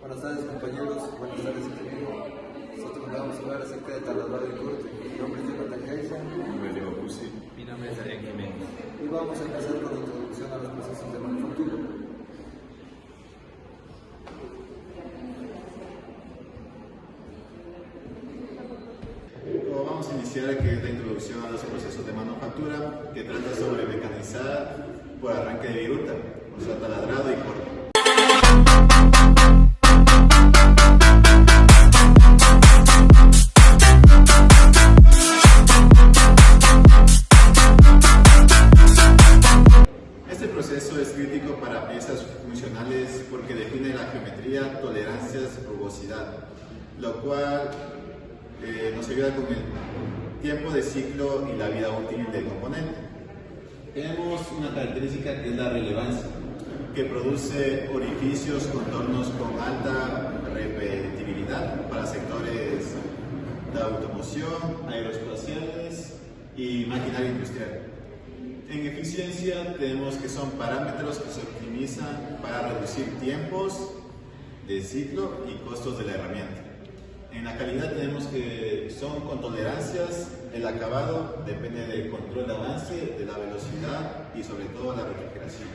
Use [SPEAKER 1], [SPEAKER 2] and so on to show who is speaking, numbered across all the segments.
[SPEAKER 1] Buenas tardes compañeros, buenas tardes ingeniero. Nosotros vamos a hablar acerca de taladrado y corte. Mi nombre es Jonathan Geisa.
[SPEAKER 2] Mi nombre es Diego Pusi.
[SPEAKER 3] Mi nombre es Adrián Jiménez.
[SPEAKER 1] Y vamos a empezar con la introducción a los procesos de manufactura.
[SPEAKER 2] Vamos a iniciar que es la introducción a los procesos de manufactura, que trata sobre mecanizar por arranque de viruta, o sea, taladrado y corte. Este proceso es crítico para piezas funcionales porque define la geometría, tolerancias, rugosidad, lo cual nos ayuda con el tiempo de ciclo y la vida útil del componente. Tenemos una característica que es la relevancia, que produce orificios, contornos con alta repetibilidad para sectores de automoción, aeroespaciales y maquinaria industrial. En eficiencia tenemos que son parámetros que se optimizan para reducir tiempos de ciclo y costos de la herramienta. En la calidad tenemos que son con tolerancias, el acabado depende del control de avance, de la velocidad y sobre todo la refrigeración.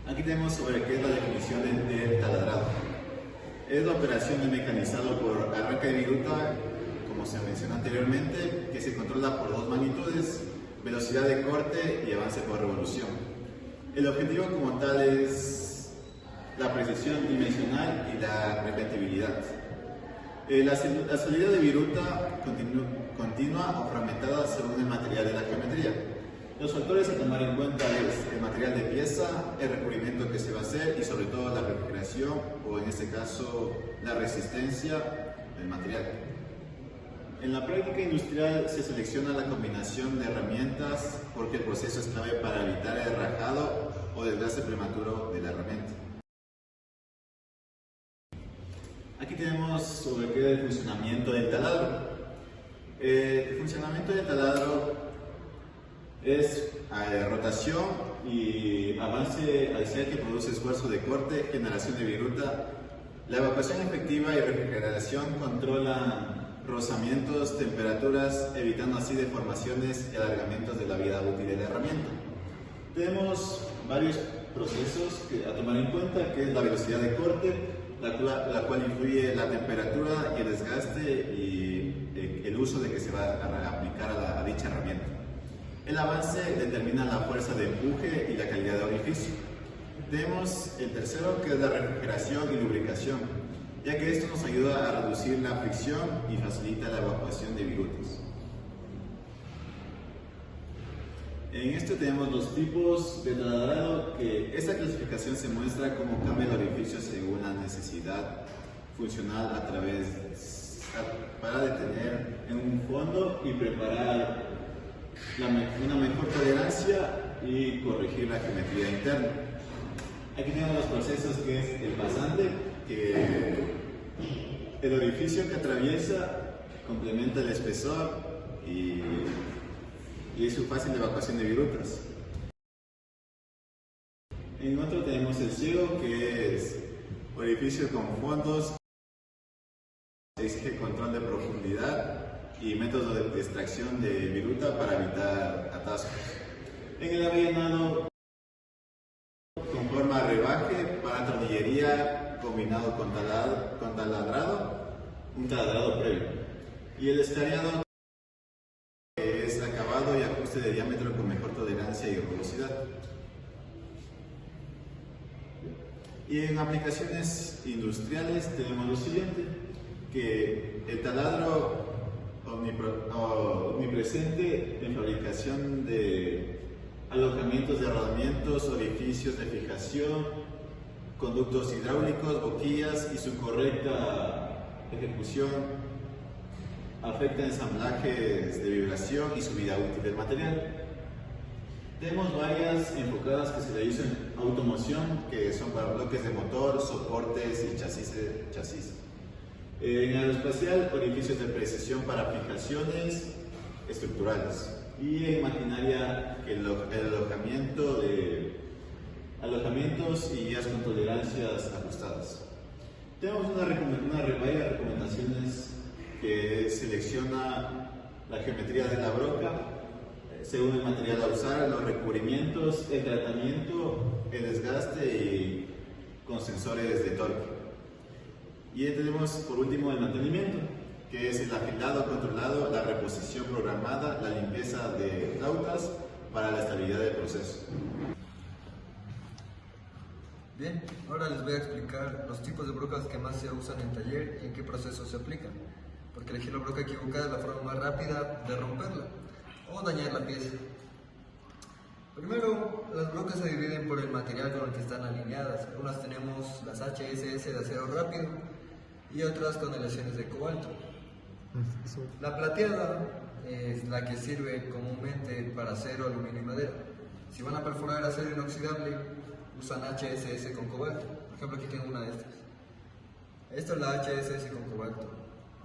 [SPEAKER 2] Aquí tenemos sobre qué es la definición del taladrado. Es la operación de mecanizado por arranque de viruta, como se mencionó anteriormente, que se controla por dos magnitudes, velocidad de corte y avance por revolución. El objetivo como tal es la precisión dimensional y la repetibilidad. La salida de viruta continua o fragmentada según el material de la geometría. Los factores a tomar en cuenta es el material de pieza, el recubrimiento que se va a hacer y sobre todo la refrigeración o en este caso la resistencia del material. En la práctica industrial se selecciona la combinación de herramientas porque el proceso es clave para evitar el rajado o desgaste prematuro de la herramienta. Aquí tenemos sobre qué es el funcionamiento del taladro. El funcionamiento del taladro es rotación y avance axial que produce esfuerzo de corte, generación de viruta. La evacuación efectiva y refrigeración controlan rozamientos, temperaturas, evitando así deformaciones y alargamientos de la vida útil de la herramienta. Tenemos varios procesos a tomar en cuenta, que es la velocidad de corte, la cual influye la temperatura y el desgaste y el uso de que se va a aplicar a dicha herramienta. El avance determina la fuerza de empuje y la calidad de orificio. Tenemos el tercero, que es la refrigeración y lubricación, ya que esto nos ayuda a reducir la fricción y facilita la evacuación de virutas. En esto tenemos los tipos de taladrado, que esta clasificación se muestra cómo cambia el orificio según la necesidad funcional para detener en un fondo y preparar una mejor tolerancia y corregir la geometría interna. Aquí tenemos los procesos, que es el pasante, que el orificio que atraviesa complementa el espesor y es su fácil de evacuación de virutas. En otro tenemos el ciego, que es orificio con fondos, se exige control de profundidad y métodos de extracción de viruta para evitar atascos. En el avellanado, con forma rebaje para tornillería combinado con taladrado, un taladrado previo. Y el escariado, que es acabado y ajuste de diámetro con mejor tolerancia y rugosidad. Y en aplicaciones industriales tenemos lo siguiente, que el taladro omnipresente en fabricación de alojamientos de rodamientos, orificios de fijación, conductos hidráulicos, boquillas, y su correcta ejecución afecta ensamblajes de vibración y su vida útil del material. Tenemos varias enfocadas que se realizan en automoción, que son para bloques de motor, soportes y chasis. En aeroespacial, orificios de precisión para fijaciones estructurales. Y en maquinaria, el alojamiento requerimientos y guías con tolerancias ajustadas. Tenemos una varias recomendaciones que selecciona la geometría de la broca según el material a usar, los recubrimientos, el tratamiento, el desgaste y con sensores de torque. Y tenemos por último el mantenimiento, que es el afilado controlado, la reposición programada, la limpieza de flautas para la estabilidad del proceso.
[SPEAKER 1] Bien, ahora les voy a explicar los tipos de brocas que más se usan en taller y en qué procesos se aplican, porque elegir la broca equivocada es la forma más rápida de romperla o dañar la pieza. Primero, las brocas se dividen por el material con el que están alineadas. Algunas tenemos las HSS de acero rápido y otras con aleaciones de cobalto. La plateada es la que sirve comúnmente para acero, aluminio y madera. Si van a perforar acero inoxidable, usan HSS con cobalto. Por ejemplo, aquí tengo una de estas. Esta es la HSS con cobalto.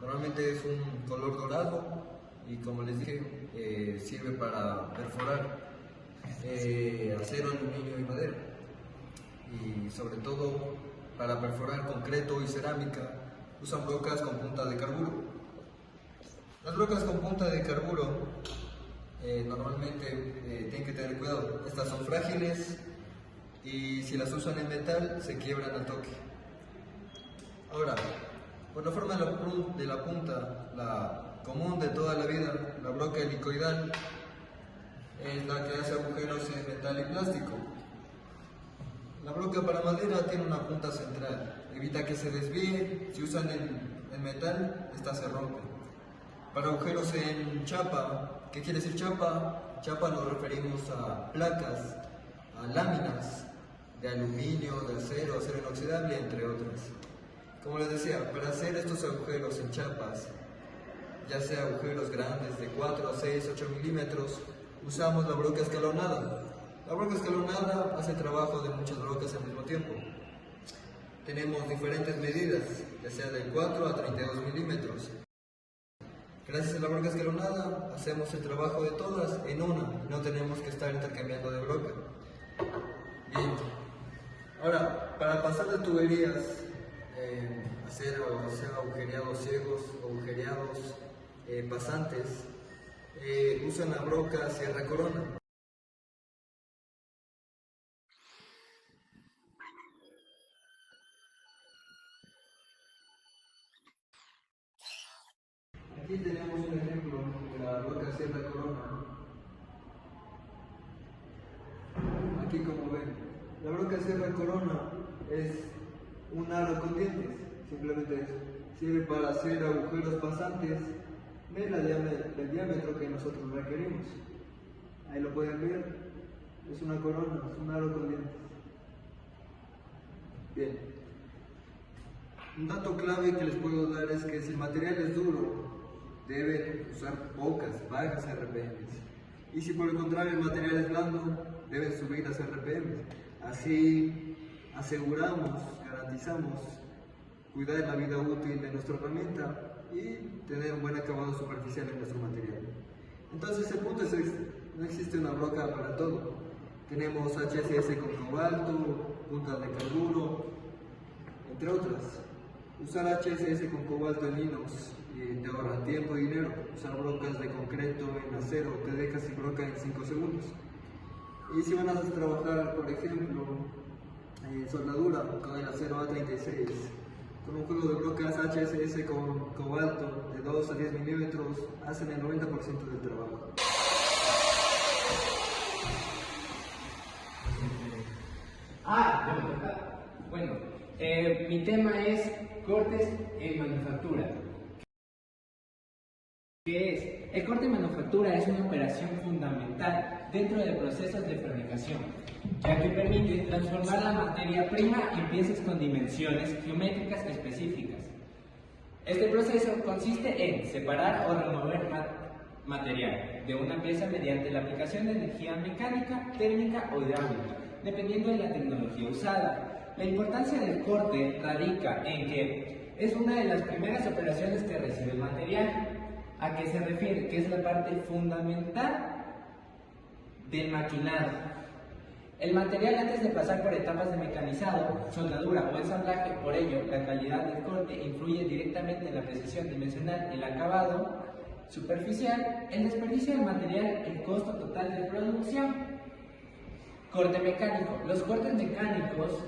[SPEAKER 1] Normalmente es un color dorado y, como les dije, sirve para perforar acero, aluminio y madera. Y sobre todo para perforar concreto y cerámica usan brocas con punta de carburo. Las brocas con punta de carburo normalmente tienen que tener cuidado. Estas son frágiles y si las usan en metal se quiebran al toque. Ahora, por la forma de la punta, la común de toda la vida, la broca helicoidal, es la que hace agujeros en metal y plástico. La broca para madera tiene una punta central, evita que se desvíe. Si usan en metal, esta se rompe. Para agujeros en chapa, ¿qué quiere decir chapa? Chapa nos referimos a placas, a láminas de aluminio, de acero, acero inoxidable, entre otras. Como les decía, para hacer estos agujeros en chapas, ya sea agujeros grandes de 4 a 6, 8 milímetros, usamos la broca escalonada. La broca escalonada hace trabajo de muchas brocas al mismo tiempo. Tenemos diferentes medidas, ya sea de 4 a 32 milímetros. Gracias a la broca escalonada hacemos el trabajo de todas en una, no tenemos que estar intercambiando de broca. Bien, ahora para pasar de tuberías, hacer agujereados ciegos, agujereados pasantes, usan la broca Sierra Corona. Aquí tenemos un ejemplo de la broca Sierra Corona. Aquí, como ven, la broca Sierra Corona es un aro con dientes, simplemente eso. Sirve para hacer agujeros pasantes del diámetro que nosotros requerimos. Ahí lo pueden ver, es una corona, es un aro con dientes. Bien, un dato clave que les puedo dar es que si el material es duro, deben usar bajas RPMs. Y si por el contrario el material es blando, deben subir las RPMs. Así garantizamos cuidar la vida útil de nuestra herramienta y tener un buen acabado superficial en nuestro material. Entonces el punto es este: no existe una broca para todo. Tenemos HSS con cobalto, puntas de carburo, entre otras. Usar HSS con cobalto en inox te ahorra tiempo y dinero. Usar brocas de concreto en acero te deja sin broca en 5 segundos. Y si van a trabajar, por ejemplo, soldadura con el acero A36, con un juego de brocas HSS con cobalto de 2 a 10 milímetros, hacen el 90% del trabajo.
[SPEAKER 3] Bueno, mi tema es cortes en manufactura. ¿Qué es? El corte en manufactura es una operación fundamental dentro de procesos de fabricación, ya que permite transformar la materia prima en piezas con dimensiones geométricas específicas. Este proceso consiste en separar o remover material de una pieza mediante la aplicación de energía mecánica, térmica o hidráulica, dependiendo de la tecnología usada. La importancia del corte radica en que es una de las primeras operaciones que recibe el material. ¿A qué se refiere? Que es la parte fundamental del maquinado. El material, antes de pasar por etapas de mecanizado, soldadura o ensamblaje, por ello, la calidad del corte influye directamente en la precisión dimensional, el acabado superficial, el desperdicio del material, el costo total de producción. Corte mecánico. Los cortes mecánicos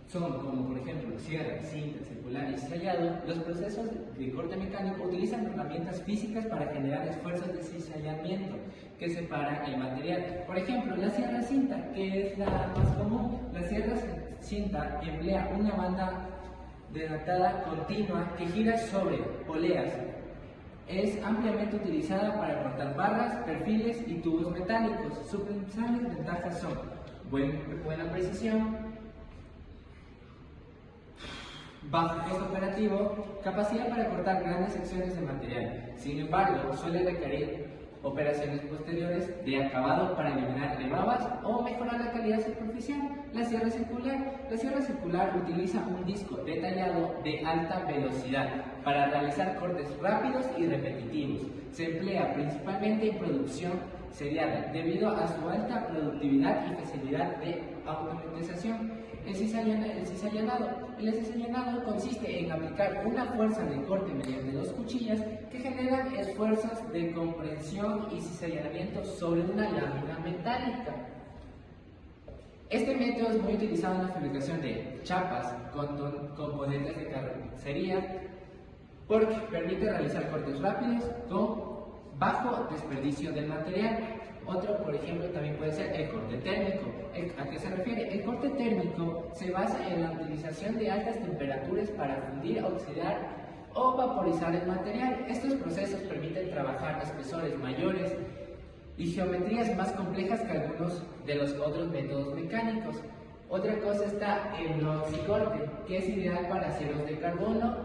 [SPEAKER 3] son, como por ejemplo cierre, cinta, circular y cizallado. Los procesos de corte mecánico utilizan herramientas físicas para generar esfuerzos de cizallamiento que separan el material. Por ejemplo, la sierra cinta, que es la más común. La sierra cinta emplea una banda denatada continua que gira sobre poleas. Es ampliamente utilizada para cortar barras, perfiles y tubos metálicos. Sus principales ventajas son buena precisión, bajo costo operativo, capacidad para cortar grandes secciones de material. Sin embargo, suele requerir operaciones posteriores de acabado para eliminar rebabas o mejorar la calidad superficial. La sierra circular. La sierra circular utiliza un disco detallado de alta velocidad para realizar cortes rápidos y repetitivos. Se emplea principalmente en producción seriada debido a su alta productividad y facilidad de automatización. El cizallanado. El cizallanado consiste en aplicar una fuerza de corte mediante dos cuchillas que generan esfuerzos de compresión y cizallamiento sobre una lámina metálica. Este método es muy utilizado en la fabricación de chapas con componentes de carrocería porque permite realizar cortes rápidos con bajo desperdicio del material. Otro, por ejemplo, también puede ser el corte térmico. ¿A qué se refiere? El corte térmico se basa en la utilización de altas temperaturas para fundir, oxidar o vaporizar el material. Estos procesos permiten trabajar a espesores mayores y geometrías más complejas que algunos de los otros métodos mecánicos. Otra cosa está el oxicorte, que es ideal para aceros de carbono,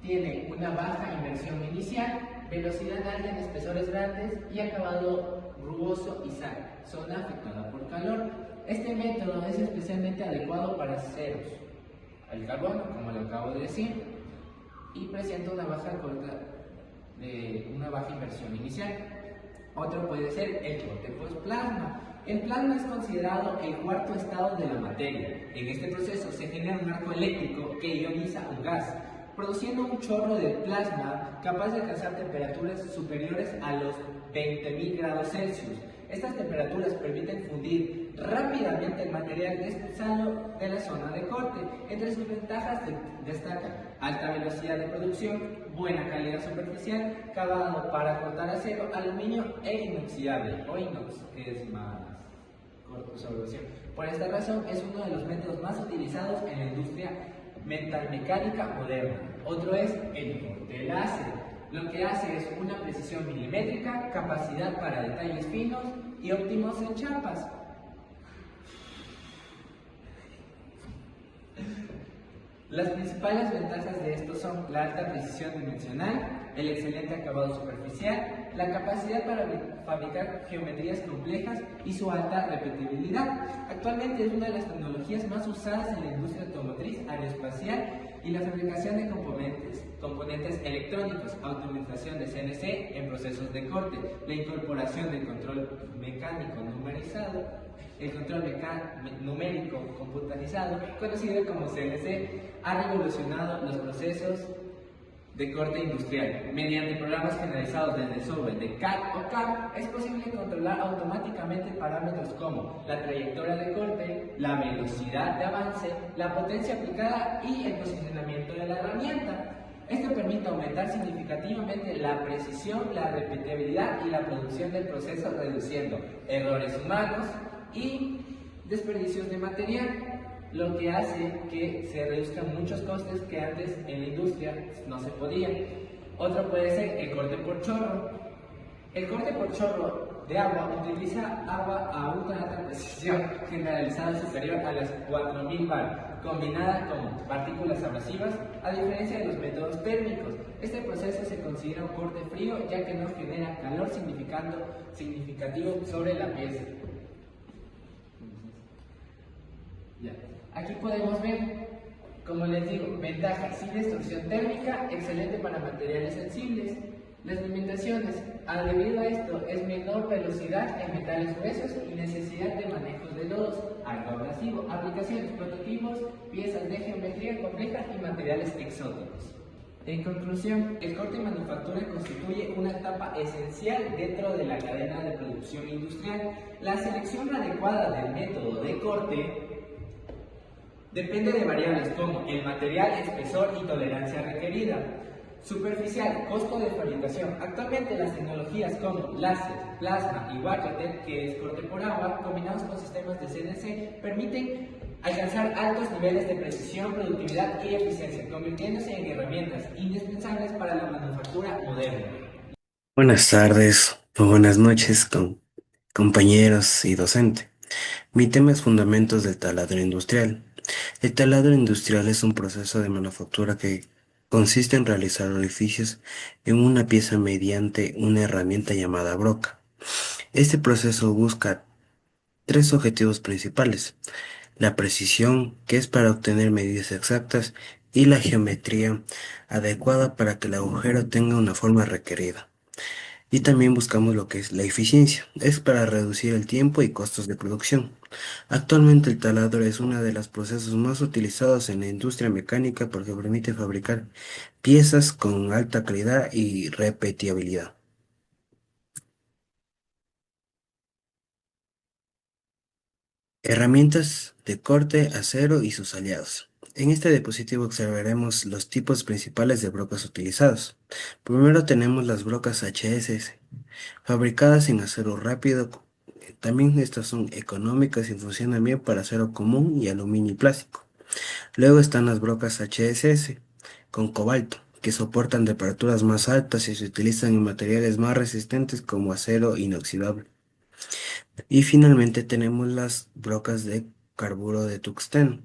[SPEAKER 3] tiene una baja inmersión inicial, velocidad alta en espesores grandes y acabado rugoso y sal, zona afectada por calor. Este método es especialmente adecuado para aceros al carbono, como lo acabo de decir, y presenta una baja inversión inicial. Otro puede ser el corte post-plasma. El plasma es considerado el cuarto estado de la materia. En este proceso se genera un arco eléctrico que ioniza un gas, produciendo un chorro de plasma capaz de alcanzar temperaturas superiores a los 20.000 grados Celsius. Estas temperaturas permiten fundir rápidamente el material expulsado de la zona de corte. Entre sus ventajas destacan alta velocidad de producción, buena calidad superficial, acabado para cortar acero, aluminio e inoxidable, o inox, que es más corto su abreviación. Por esta razón es uno de los métodos más utilizados en la industria metalmecánica moderna. Otro es el corte láser. Lo que hace es una precisión milimétrica, capacidad para detalles finos y óptimos en chapas. Las principales ventajas de esto son la alta precisión dimensional, el excelente acabado superficial, la capacidad para fabricar geometrías complejas y su alta repetibilidad. Actualmente es una de las tecnologías más usadas en la industria automotriz, aeroespacial y la fabricación de componentes electrónicos, automatización de CNC en procesos de corte, la incorporación del control mecánico numerizado, el control numérico computarizado, conocido como CNC, ha revolucionado los procesos de corte industrial. Mediante programas generalizados desde el software de CAD o CAM, es posible controlar automáticamente parámetros como la trayectoria de corte, la velocidad de avance, la potencia aplicada y el posicionamiento de la herramienta. Esto permite aumentar significativamente la precisión, la repetibilidad y la producción del proceso, reduciendo errores humanos y desperdicios de material, lo que hace que se reduzcan muchos costes que antes en la industria no se podían. Otro puede ser el corte por chorro. El corte por chorro de agua utiliza agua a una alta precisión generalizada superior a las 4000 bar, combinada con partículas abrasivas, a diferencia de los métodos térmicos. Este proceso se considera un corte frío ya que no genera calor significativo sobre la pieza. Aquí podemos ver, como les digo, ventajas: sin distorsión térmica, excelente para materiales sensibles. Las limitaciones, debido a esto, es menor velocidad en metales gruesos y necesidad de manejo de lodos. algo abrasivo. Aplicaciones, prototipos, piezas de geometría compleja y materiales exóticos. En conclusión, el corte y manufactura constituye una etapa esencial dentro de la cadena de producción industrial. La selección adecuada del método de corte depende de variables como el material, espesor y tolerancia requerida. Superficial, costo de fabricación. Actualmente las tecnologías como láser, plasma y waterjet, que es corte por agua, combinados con sistemas de CNC, permiten alcanzar altos niveles de precisión, productividad y eficiencia, convirtiéndose en herramientas indispensables para la manufactura moderna.
[SPEAKER 4] Buenas tardes o buenas noches compañeros y docente. Mi tema es fundamentos del taladro industrial. El taladro industrial es un proceso de manufactura que consiste en realizar orificios en una pieza mediante una herramienta llamada broca. Este proceso busca tres objetivos principales: la precisión, que es para obtener medidas exactas, y la geometría adecuada para que el agujero tenga una forma requerida. Y también buscamos lo que es la eficiencia, es para reducir el tiempo y costos de producción. Actualmente el taladro es uno de los procesos más utilizados en la industria mecánica porque permite fabricar piezas con alta calidad y repetibilidad. Herramientas de corte, acero y sus aliados. En este diapositivo observaremos los tipos principales de brocas utilizados. Primero tenemos las brocas HSS, fabricadas en acero rápido. También estas son económicas y funcionan bien para acero común y aluminio y plástico. Luego están las brocas HSS con cobalto, que soportan temperaturas más altas y se utilizan en materiales más resistentes como acero inoxidable. Y finalmente tenemos las brocas de carburo de tungsteno,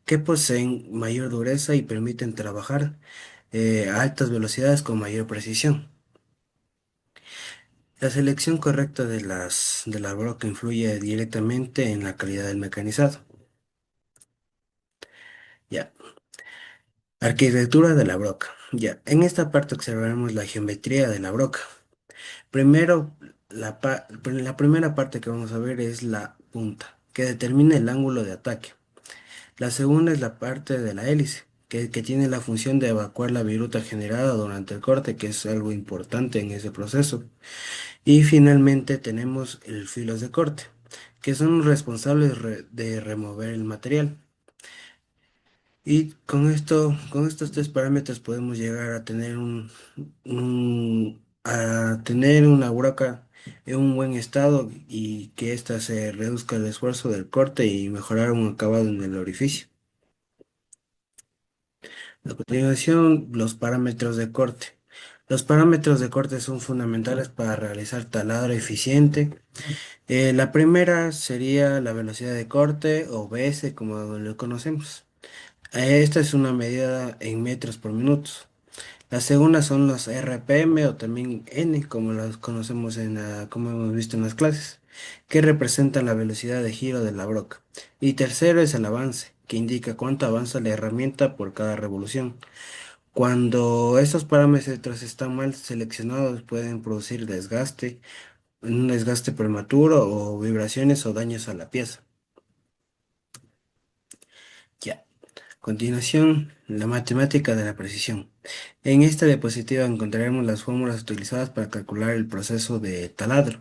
[SPEAKER 4] que poseen mayor dureza y permiten trabajar a altas velocidades con mayor precisión. La selección correcta de la broca influye directamente en la calidad del mecanizado. Ya. Arquitectura de la broca. Ya. En esta parte observaremos la geometría de la broca. Primero, la primera parte que vamos a ver es la punta, que determina el ángulo de ataque. La segunda es la parte de la hélice, que tiene la función de evacuar la viruta generada durante el corte, que es algo importante en ese proceso. Y finalmente tenemos el filos de corte, que son los responsables de remover el material. Y con estos tres parámetros podemos llegar a tener a tener una broca en un buen estado y que ésta se reduzca el esfuerzo del corte y mejorar un acabado en el orificio. A continuación, los parámetros de corte. Los parámetros de corte son fundamentales para realizar taladro eficiente. La primera sería la velocidad de corte o VS, como lo conocemos. Esta es una medida en metros por minuto. La segunda son los RPM o también N, como las conocemos como hemos visto en las clases, que representan la velocidad de giro de la broca. Y tercero es el avance, que indica cuánto avanza la herramienta por cada revolución. Cuando estos parámetros están mal seleccionados, pueden producir desgaste, un desgaste prematuro o vibraciones o daños a la pieza. Ya. A continuación, la matemática de la precisión. En esta diapositiva encontraremos las fórmulas utilizadas para calcular el proceso de taladro.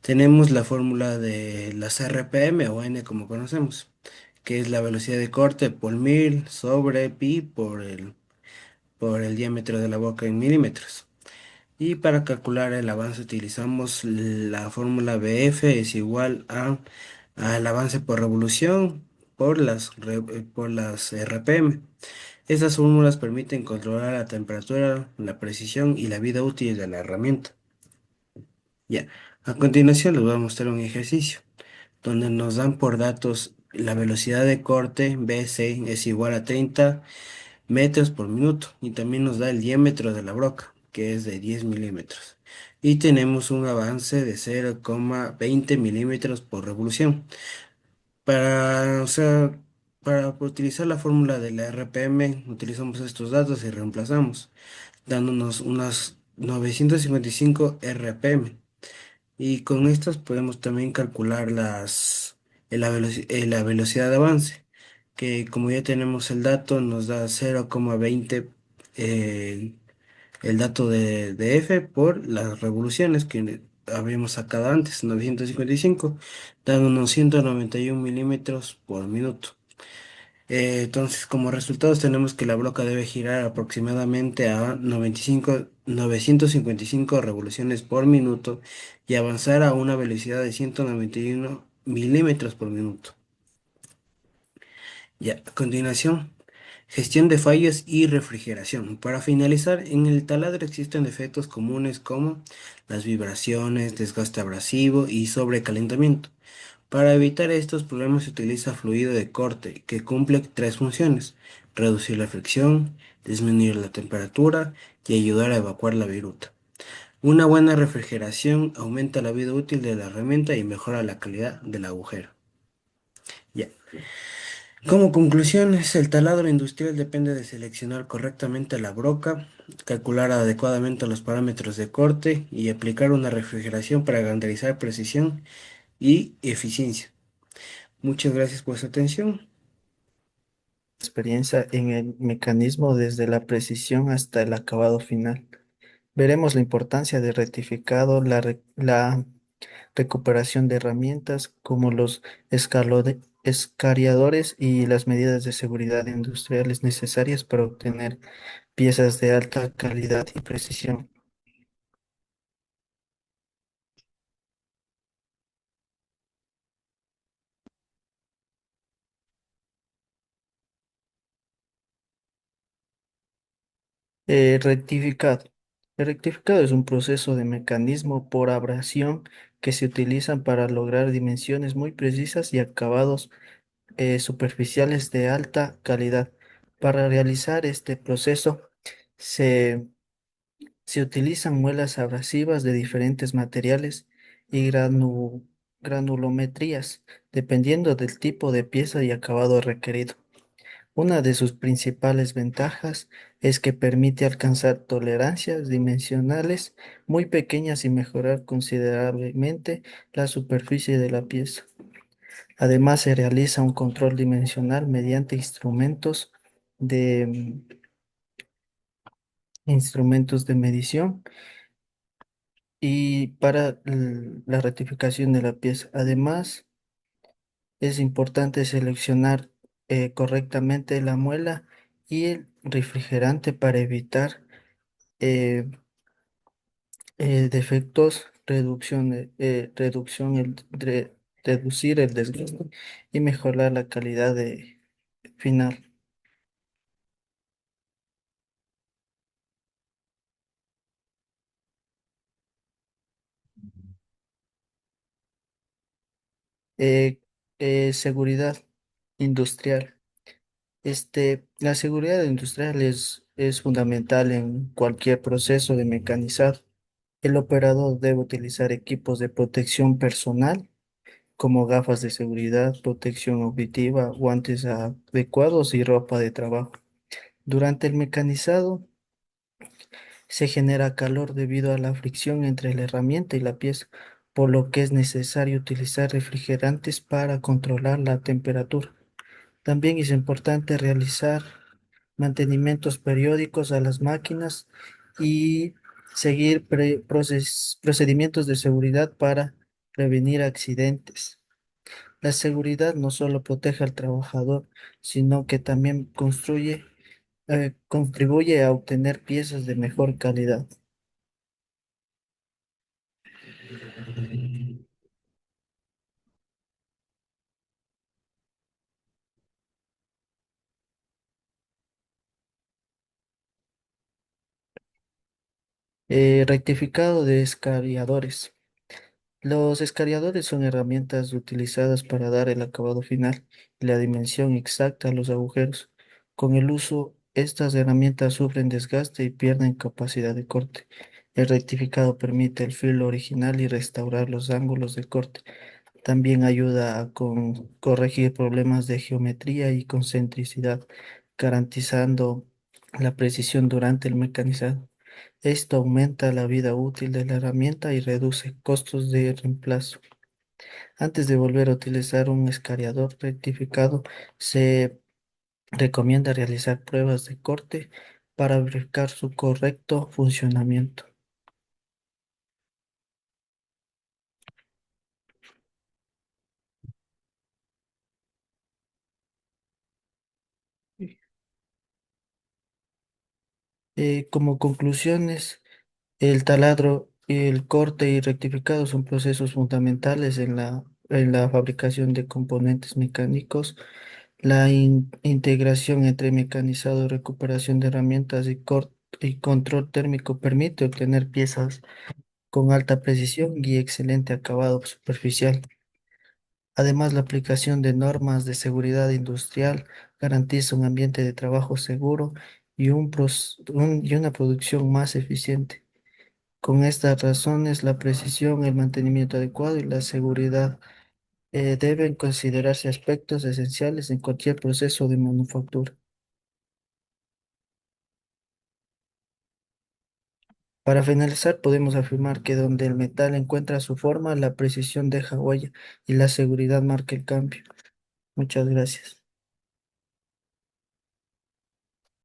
[SPEAKER 4] Tenemos la fórmula de las RPM o N como conocemos, que es la velocidad de corte por mil sobre pi por el diámetro de la boca en milímetros. Y para calcular el avance utilizamos la fórmula BF es igual al avance por revolución por las RPM. Estas fórmulas permiten controlar la temperatura, la precisión y la vida útil de la herramienta. Ya, a continuación les voy a mostrar un ejercicio donde nos dan por datos la velocidad de corte BC es igual a 30 metros por minuto y también nos da el diámetro de la broca, que es de 10 milímetros. Y tenemos un avance de 0,20 milímetros por revolución. O sea, para utilizar la fórmula de la RPM, utilizamos estos datos y reemplazamos, dándonos unas 955 RPM. Y con estas podemos también calcular la velocidad de avance, que como ya tenemos el dato, nos da 0,20 eh, el dato de F por las revoluciones que habíamos sacado antes, 955, dan unos 191 milímetros por minuto. Entonces, como resultados tenemos que la broca debe girar aproximadamente a 955 revoluciones por minuto y avanzar a una velocidad de 191 milímetros por minuto. Ya, a continuación, gestión de fallos y refrigeración. Para finalizar, en el taladro existen efectos comunes como las vibraciones, desgaste abrasivo y sobrecalentamiento. Para evitar estos problemas se utiliza fluido de corte que cumple tres funciones: reducir la fricción, disminuir la temperatura y ayudar a evacuar la viruta. Una buena refrigeración aumenta la vida útil de la herramienta y mejora la calidad del agujero. Ya. Como conclusiones, el taladro industrial depende de seleccionar correctamente la broca, calcular adecuadamente los parámetros de corte y aplicar una refrigeración para garantizar precisión y eficiencia. Muchas gracias por su atención.
[SPEAKER 5] Experiencia en el mecanismo desde la precisión hasta el acabado final. Veremos la importancia de rectificado, la recuperación de herramientas como los escariadores y las medidas de seguridad industriales necesarias para obtener piezas de alta calidad y precisión. Rectificado. El rectificado es un proceso de mecanismo por abrasión que se utilizan para lograr dimensiones muy precisas y acabados superficiales de alta calidad. Para realizar este proceso se, se utilizan muelas abrasivas de diferentes materiales y granulometrías, dependiendo del tipo de pieza y acabado requerido. Una de sus principales ventajas es que permite alcanzar tolerancias dimensionales muy pequeñas y mejorar considerablemente la superficie de la pieza. Además, se realiza un control dimensional mediante instrumentos de medición y para la rectificación de la pieza. Además, es importante seleccionar correctamente la muela y el refrigerante para evitar eh, defectos, reducir el desgaste y mejorar la calidad final. Eh, Seguridad industrial. La seguridad industrial es fundamental en cualquier proceso de mecanizado. El operador debe utilizar equipos de protección personal como gafas de seguridad, protección auditiva, guantes adecuados y ropa de trabajo. Durante el mecanizado se genera calor debido a la fricción entre la herramienta y la pieza, por lo que es necesario utilizar refrigerantes para controlar la temperatura. También es importante realizar mantenimientos periódicos a las máquinas y seguir procedimientos de seguridad para prevenir accidentes. La seguridad no solo protege al trabajador, sino que también contribuye a obtener piezas de mejor calidad. Rectificado de escariadores. Los escariadores son herramientas utilizadas para dar el acabado final y la dimensión exacta a los agujeros. Con el uso, estas herramientas sufren desgaste y pierden capacidad de corte. El rectificado permite el filo original y restaurar los ángulos de corte. También ayuda a corregir problemas de geometría y concentricidad, garantizando la precisión durante el mecanizado. Esto aumenta la vida útil de la herramienta y reduce costos de reemplazo. Antes de volver a utilizar un escariador rectificado, se recomienda realizar pruebas de corte para verificar su correcto funcionamiento. Como conclusiones, el taladro, el corte y rectificado son procesos fundamentales en la fabricación de componentes mecánicos. La integración entre mecanizado, recuperación de herramientas y control térmico permite obtener piezas con alta precisión y excelente acabado superficial. Además, la aplicación de normas de seguridad industrial garantiza un ambiente de trabajo seguro y una producción más eficiente. Con estas razones, la precisión, el mantenimiento adecuado y la seguridad deben considerarse aspectos esenciales en cualquier proceso de manufactura. Para finalizar, podemos afirmar que donde el metal encuentra su forma, la precisión deja huella y la seguridad marca el cambio. Muchas gracias.